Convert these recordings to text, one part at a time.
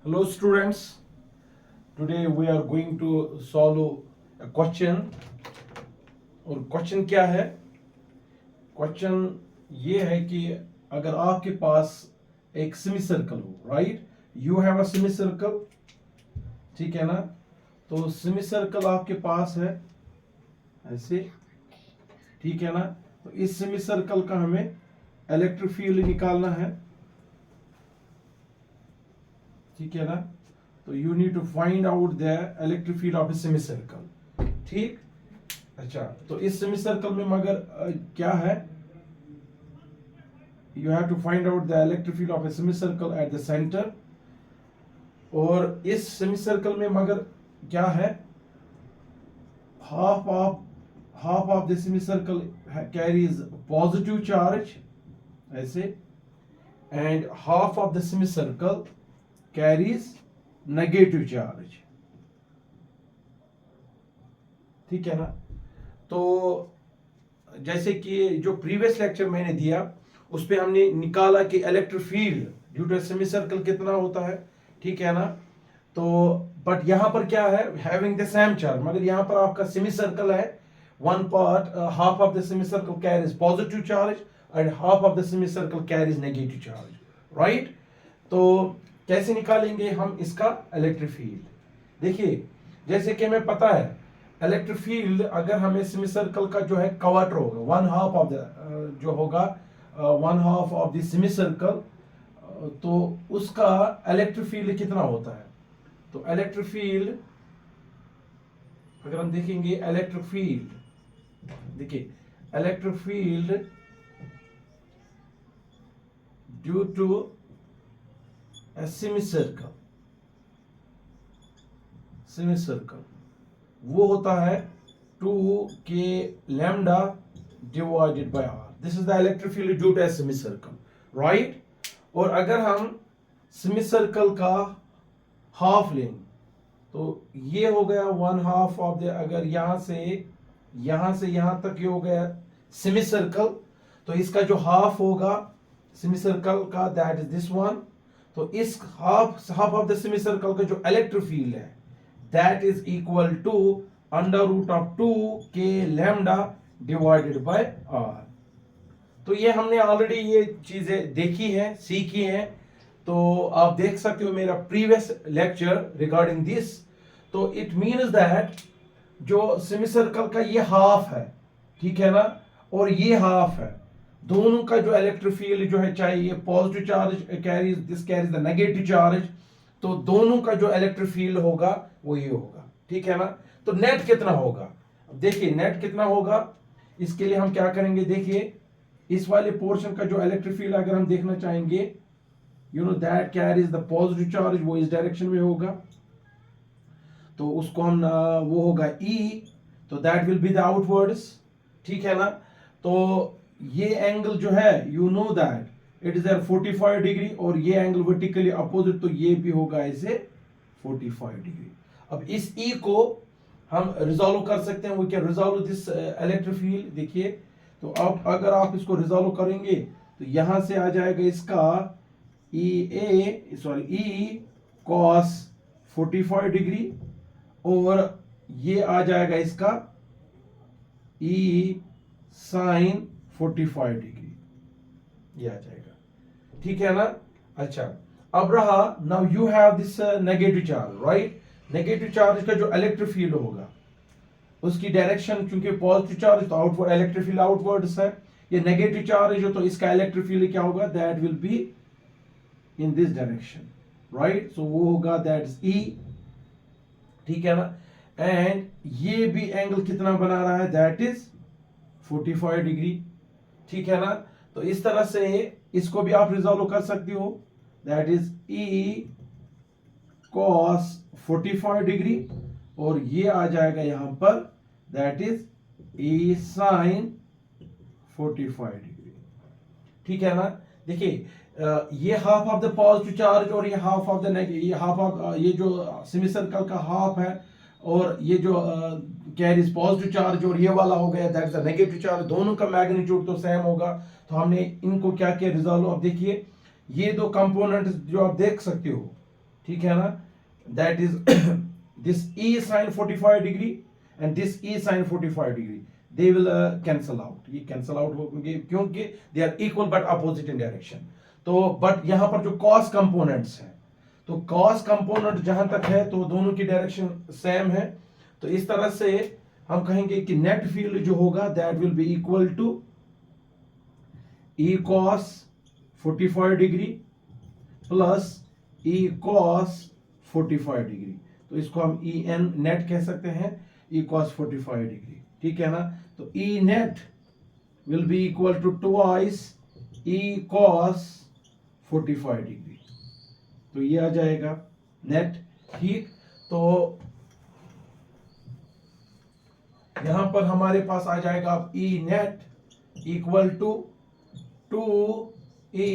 Hello students, today we are going to solve a question. और question क्या है? Question ये है कि अगर आपके पास एक सेमी सर्कल हो, right, you have a semi circle, ठीक है ना? तो सेमी सर्कल आपके पास है ऐसे, ठीक है ना? तो इस सेमी सर्कल का हमें इलेक्ट्रिक फील्ड निकालना है, ठीक है ना? तो you need to find out the electric field of a semi circle, ठीक? अच्छा, तो इस सेमी सर्कल में मगर क्या है, you have to find out the electric field of a semi circle at the centre. और इस सेमी सर्कल में मगर क्या है, half of the semi circle carries positive charge ऐसे, and half of the semi circle carries negative charge, ठीक है ना? तो जैसे कि जो प्रीवियस लेक्चर मैंने दिया उस पे हमने निकाला कि electric field due to semi circle कितना होता है, ठीक है ना? तो बट यहां पर क्या है, हैविंग द सेम चार्ज, मगर यहां पर आपका सेमी सर्कल है, one part half of the semi circle carries positive charge and half of the semi circle carries negative charge, right? तो कैसे निकालेंगे हम इसका इलेक्ट्रिक फील्ड? देखिए, जैसे कि हमें पता है इलेक्ट्रिक फील्ड अगर हमें सेमी सर्कल का जो है क्वार्टर होगा, वन हाफ ऑफ द जो होगा one half of the semi circle, तो उसका इलेक्ट्रिक फील्ड कितना होता है? तो इलेक्ट्रिक फील्ड अगर हम देखेंगे, इलेक्ट्रिक फील्ड देखिए, electric field due to a semicircle वो होता है 2k lambda divided by r. This is the electric field due to a semicircle, right? और अगर हम semicircle का हाफ लेंगे तो ये हो गया वन हाफ ऑफ द, अगर यहां से यहां तक ये हो गया semicircle, तो इसका जो हाफ होगा semicircle का, दैट इज दिस वन। तो इस half of the semi circle का जो इलेक्ट्रिक फील्ड है that is equal to under root of 2k lambda divided by r। तो ये हमने ऑलरेडी ये चीजें देखी हैं, सीखी हैं, तो आप देख सकते हो मेरा प्रीवियस लेक्चर रिगार्डिंग दिस। तो इट मीन्स दैट जो सेमी सर्कल का ये हाफ है, ठीक है ना, और ये हाफ है, दोनों का जो इलेक्ट्रिक फील्ड जो है, चाहे ये positive charge carries, this carries the negative charge, तो दोनों का जो इलेक्ट्रिक फील्ड होगा वो ये होगा, ठीक है ना? तो नेट कितना होगा? अब देखिए नेट कितना होगा, इसके लिए हम क्या करेंगे, देखिए इस वाले पोर्शन का जो इलेक्ट्रिक फील्ड अगर हम देखना चाहेंगे, you know that carries the positive charge, वो इस डायरेक्शन में होगा, तो उसको हम वो होगा E, तो that will be the outwards, ठीक है ना? तो ये एंगल जो है, you know that it is 45 degree, और ये एंगल वर्टिकली अपोजिट, तो ये भी होगा ऐसे 45 डिग्री। अब इस E को हम रिजॉल्व कर सकते हैं, we can resolve this electric field. देखिए, तो अब अगर आप इसको रिजॉल्व करेंगे तो यहां से आ जाएगा इसका E cos 45 डिग्री, और ये आ जाएगा इसका E sin 45 डिग्री, ये आ जाएगा, ठीक है ना? अच्छा, अब रहा, now you have this negative charge, right? Negative charge का जो इलेक्ट्रिक फील्ड होगा उसकी डायरेक्शन, क्योंकि पॉजिटिव चार्ज तो आउटवर्ड, इलेक्ट्रिक फील्ड आउटवर्ड्स है, ये नेगेटिव चार्ज है, तो इसका इलेक्ट्रिक फील्ड क्या होगा, that will be in this direction, right? So वो होगा दैट इज E, ठीक है ना? एंड ये भी एंगल कितना बना रहा है, दैट इज 45 डिग्री, ठीक है ना? तो इस तरह से इसको भी आप रिजॉल्व कर सकते हो, that is E cos 45 degree, और ये आ जाएगा यहां पर, that is E sin 45 degree, ठीक है ना? देखिए, ये half of the positive charge और ये हाफ ऑफ द ये हाफ ऑफ ये जो सेमी सर्कल का हाफ है, और ये जो कैरीज पॉजिटिव चार्ज, और ये वाला हो गया that is the negative charge, दोनों का मैग्नीट्यूड तो सेम होगा, तो हमने इनको क्या किया, रिजॉल्व। अब देखिए ये दो कंपोनेंट जो आप देख सकते हो, ठीक है ना, that is this E sin 45 degree and this E sin 45 degree, they will cancel out, ये कैंसल आउट होंगे क्योंकि they are equal but opposite in direction. तो बट यहां पर जो कॉस कंपोनेंट्स हैं, तो कॉस कंपोनेंट जहां तक है तो दोनों की डायरेक्शन सेम है, तो इस तरह से हम कहेंगे कि नेट फील्ड जो होगा that will be equal to E cos 45 degree plus E cos 45 degree, तो इसको हम E n नेट कह सकते हैं, E cos 45 डिग्री, ठीक है ना। तो E net will be equal to twice E cos 45 degree, तो ये आ जाएगा नेट, ठीक। तो यहां पर हमारे पास आ जाएगा अब E net equal to 2E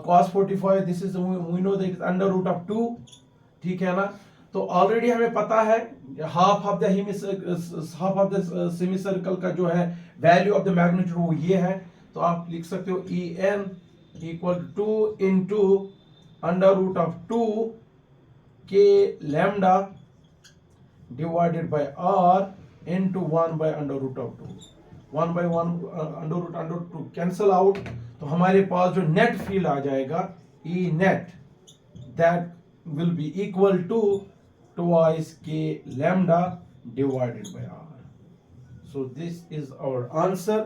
cos 45, this is we know that is under root of 2, ठीक है ना। तो ऑलरेडी हमें पता है half of the semi circle का जो है वैल्यू ऑफ द मैग्नीट्यूड वो ये है, तो आप लिख सकते हो E N equal to into under root of 2 K lambda divided by R into 1 by under root of 2, 1 by 1 under root 2 cancel out, तो हमारे पास जो नेट फील्ड आ जाएगा E net that will be equal to twice k lambda divided by r. So this is our answer.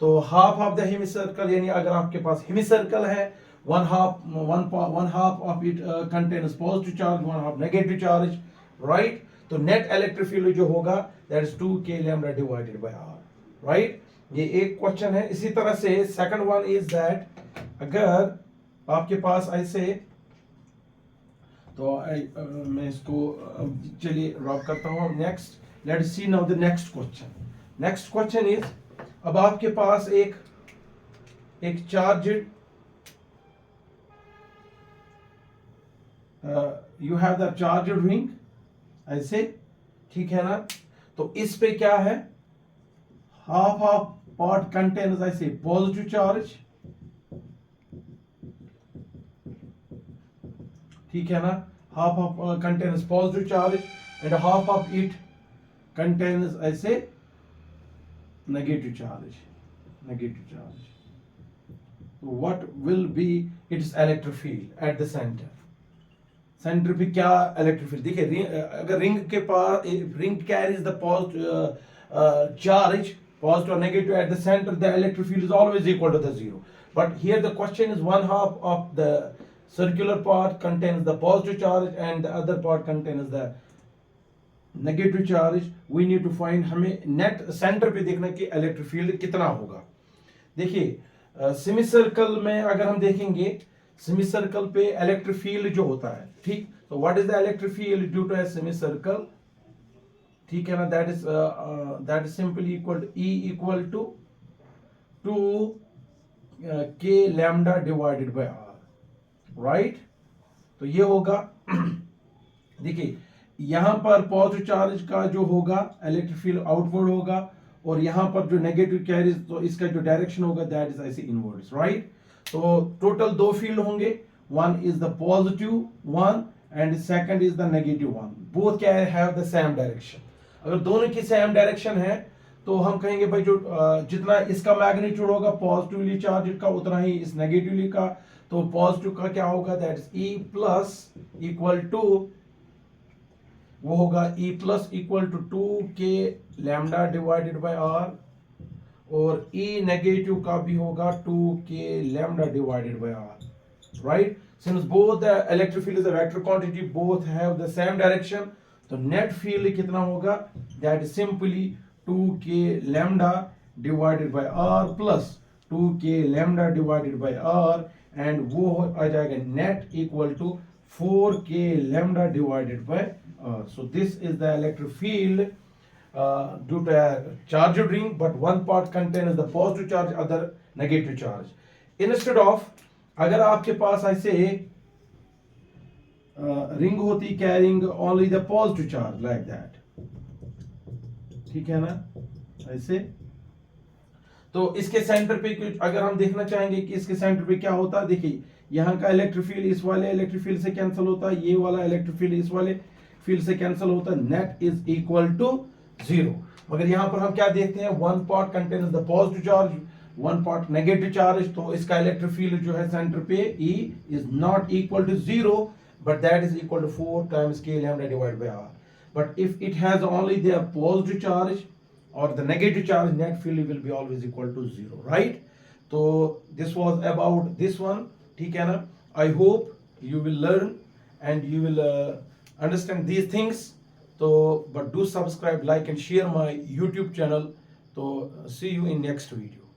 तो half of the hemicircle, यानी अगर आपके पास hemicircle है, one half of it contains positive charge, one half negative charge, right? तो net electric field जो होगा that is 2k lambda divided by r, right? ये एक क्वेश्चन है। इसी तरह से second one is that अगर आपके पास ऐसे, तो मैं इसको चलिए ड्रॉप करता हूं। Next let see now the next question. Next question is, अब आपके पास एक charge, you have the charge ring ऐसे, ठीक है ना। तो इस पे क्या है, हाफ ऑफ पार्ट कंटेन्स ऐसे पॉजिटिव चार्ज, ठीक है ना, half of contains positive charge and half of it contains ऐसे negative charge, so what will be its electric field at the center? Centre पे क्या इलेक्ट्रिक फील्ड, देखिए अगर ring के पास, ring carries the positive charge, positive or negative at the center, the electric field is always equal to the zero. But here the question is one half of the circular part contains the positive charge and the other part contains the negative charge. We need to find, हमें net centre पे देखना कि electric field कितना होगा। देखिए semi circle में अगर हम देखेंगे, सेमी सर्कल पे इलेक्ट्रिक फील्ड जो होता है, ठीक, तो what is the electric field due to a semi circle, ठीक है ना, that is simply equal to E equal to 2 k lambda divided by r, right. तो ये होगा देखिए यहां पर पॉजिटिव चार्ज का जो होगा इलेक्ट्रिक फील्ड आउटवर्ड होगा, और यहां पर जो नेगेटिव कैरीज, तो इसका जो डायरेक्शन होगा दैट इज ऐसे इनवर्ड्स, राइट। तो टोटल दो फील्ड होंगे, one is the positive one and second is the negative one, both क्या हैव द सेम डायरेक्शन। अगर दोनों की सेम डायरेक्शन है तो हम कहेंगे भाई जो जितना इसका मैग्नीट्यूड होगा पॉजिटिवली चार्ज का, उतना ही इस नेगेटिवली का, तो पॉजिटिव का क्या होगा that is E plus equal to, वो होगा E plus equal to 2k lambda divided by r, और E नेगेटिव का भी होगा 2k lambda divided by r, right. Since both the electric field is a vector quantity, both have the same direction, तो net field कितना होगा that is simply 2k lambda divided by r plus 2k lambda divided by r, and वो आ जाएगा net equal to 4k lambda divided by r. So this is the electric field due to a charged ring, but one part contains the positive charge, other negative charge. Instead of, अगर आपके पास ऐसे ring होती carrying only the positive charge like that, ठीक है ना, ऐसे, तो इसके सेंटर पे कुछ अगर हम देखना चाहेंगे कि इसके सेंटर पे क्या होता है, देखिए यहाँ का इलेक्ट्रिक फील्ड इस वाले इलेक्ट्रिक फील्ड से कैंसिल होता है, ये वाला इलेक्ट्रिक फील्ड इस वाले फील्ड से कैंसिल होता है, नेट इज इक्वल टू 0। मगर यहाँ पर हम क्या देखते हैं, one part contains the positive charge, one part negative charge, तो इसका इलेक्ट्रिक फील्ड जो है सेंटर पे E is not equal to 0 but that is equal to 4 times k lambda divided by r. But if it has only the positive charge or the negative charge, net field will be always equal to 0, right? So this was about this one, ठीक है ना? I hope you will learn and you will understand these things. So but do subscribe, like and share my YouTube channel. So see you in next video.